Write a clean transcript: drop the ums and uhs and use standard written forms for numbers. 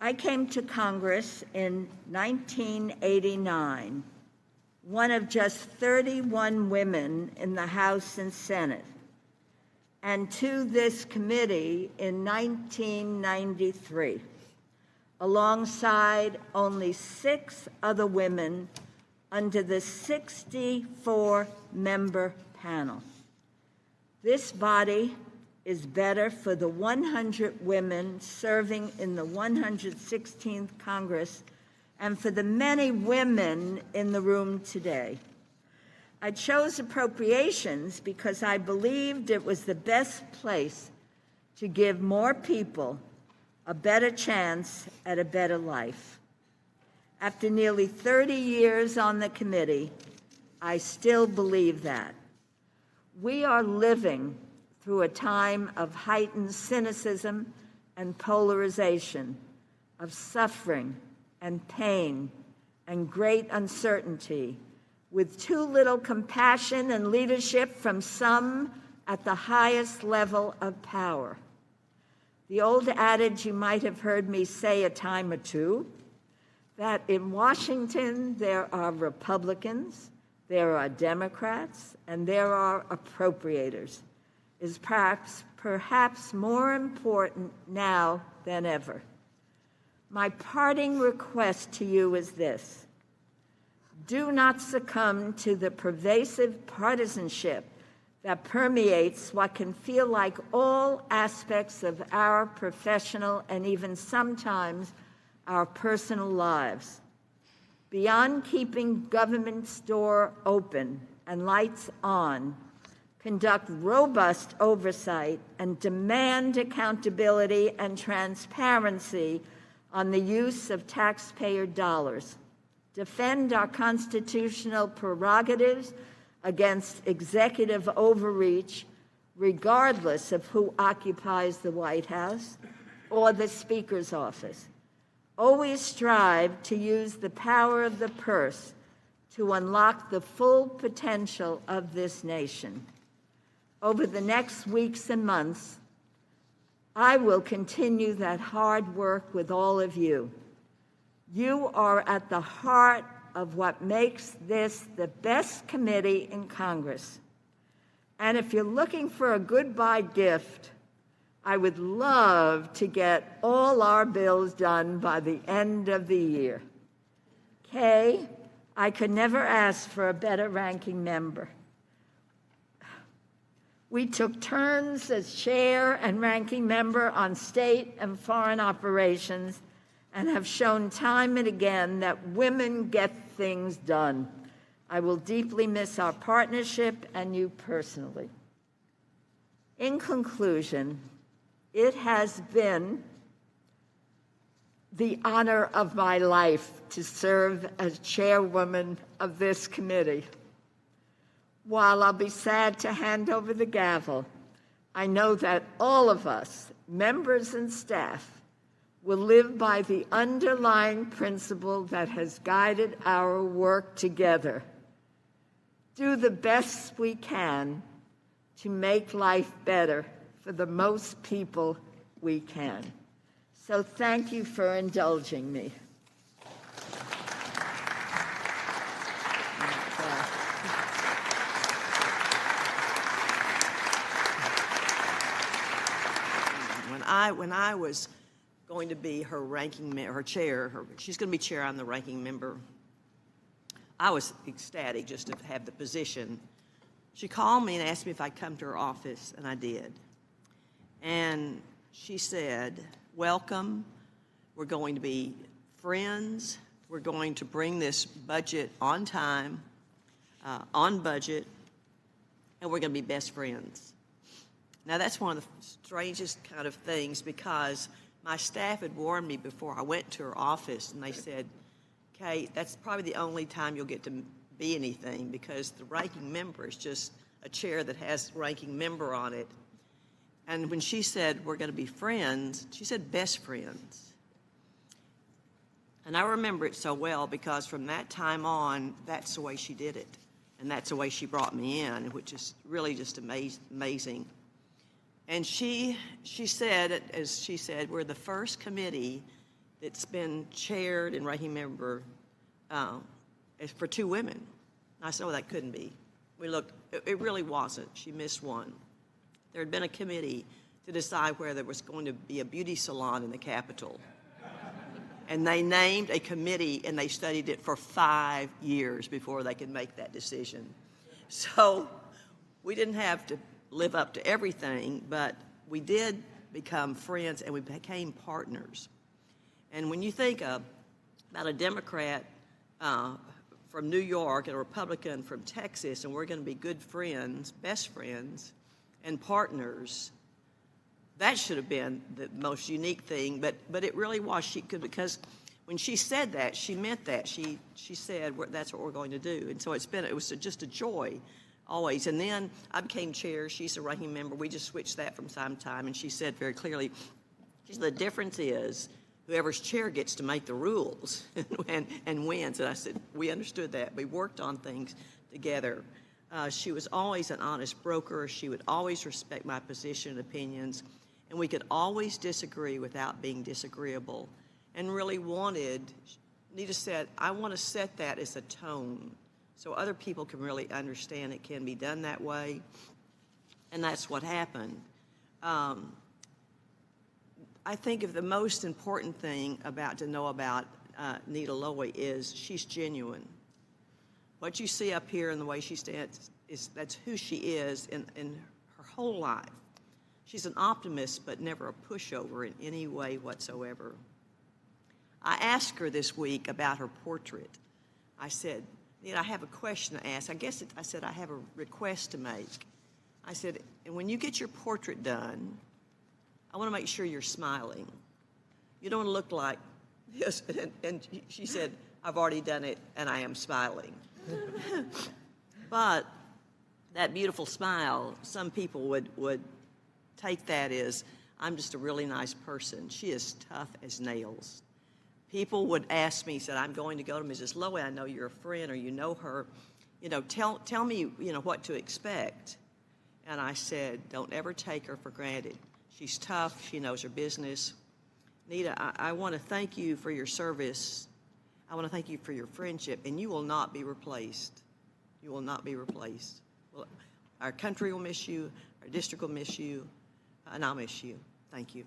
I came to Congress in 1989, one of just 31 women in the House and Senate, and to this committee in 1993, alongside only 6 other women under the 64-member panel. This body is better for the 100 women serving in the 116th Congress and for the many women in the room today. I chose Appropriations because I believed it was the best place to give more people a better chance at a better life. After nearly 30 years on the committee, I still believe that. We are living through a time of heightened cynicism and polarization, of suffering and pain and great uncertainty, with too little compassion and leadership from some at the highest level of power. The old adage you might have heard me say a time or two, that in Washington there are Republicans, there are Democrats, and there are appropriators, is perhaps more important now than ever. My parting request to you is this: do not succumb to the pervasive partisanship that permeates what can feel like all aspects of our professional and even sometimes our personal lives. Beyond keeping government's door open and lights on, conduct robust oversight and demand accountability and transparency on the use of taxpayer dollars. Defend our constitutional prerogatives against executive overreach, regardless of who occupies the White House or the Speaker's office. Always strive to use the power of the purse to unlock the full potential of this nation. Over the next weeks and months, I will continue that hard work with all of you. You are at the heart of what makes this the best committee in Congress. And if you're looking for a goodbye gift, I would love to get all our bills done by the end of the year. Kay, I could never ask for a better ranking member. We took turns as chair and ranking member on state and foreign operations and have shown time and again that women get things done. I will deeply miss our partnership and you personally. In conclusion, it has been the honor of my life to serve as chairwoman of this committee. While I'll be sad to hand over the gavel, I know that all of us, members and staff, will live by the underlying principle that has guided our work together. Do the best we can to make life better for the most people we can. So thank you for indulging me. When I was going to be her her chair, she's going to be chair, I'm the ranking member, I was ecstatic just to have the position. She called me and asked me if I'd come to her office, and I did. And she said, welcome, we're going to be friends, we're going to bring this budget on time, on budget, and we're going to be best friends. Now, that's one of the strangest kind of things, because my staff had warned me before I went to her office, and they said, Kate, that's probably the only time you'll get to be anything, because the ranking member is just a chair that has ranking member on it. And when she said, we're going to be friends, she said best friends. And I remember it so well, because from that time on, that's the way she did it. And that's the way she brought me in, which is really just amazing. And she said, as she said, we're the first committee that's been chaired and ranking member for 2 women. I said, oh, that couldn't be. We looked, it really wasn't. She missed one. There had been a committee to decide where there was going to be a beauty salon in the Capitol. And they named a committee, and they studied it for 5 years before they could make that decision. So we didn't have to live up to everything, but we did become friends, and we became partners. And when you think about a Democrat from New York and a Republican from Texas, and we're going to be good friends, best friends, and partners, that should have been the most unique thing, but it really was. Because when she said that, she meant that. She said, that's what we're going to do. And so it was just a joy, always. And then I became chair. She's a ranking member. We just switched that from time to time. And she said very clearly, the difference is whoever's chair gets to make the rules and wins. And I said, we understood that. We worked on things together. She was always an honest broker. She would always respect my position and opinions. And we could always disagree without being disagreeable. And really Nita said, I want to set that as a tone so other people can really understand it can be done that way. And that's what happened. I think if the most important thing to know about Nita Lowey is she's genuine. What you see up here and the way she stands, that's who she is in her whole life. She's an optimist, but never a pushover in any way whatsoever. I asked her this week about her portrait. I said, Nita, I have a question to ask. I said, I have a request to make. I said, and when you get your portrait done, I want to make sure you're smiling. You don't look like this. And she said, I've already done it, and I am smiling. But that beautiful smile, some people would take that as, I'm just a really nice person. She is tough as nails. People would ask me, said, I'm going to go to Mrs. Lowey. I know you're a friend or you know her. Tell me, what to expect. And I said, don't ever take her for granted. She's tough. She knows her business. Nita, I want to thank you for your service. I want to thank you for your friendship, and you will not be replaced. You will not be replaced. Well, our country will miss you, our district will miss you, and I'll miss you. Thank you.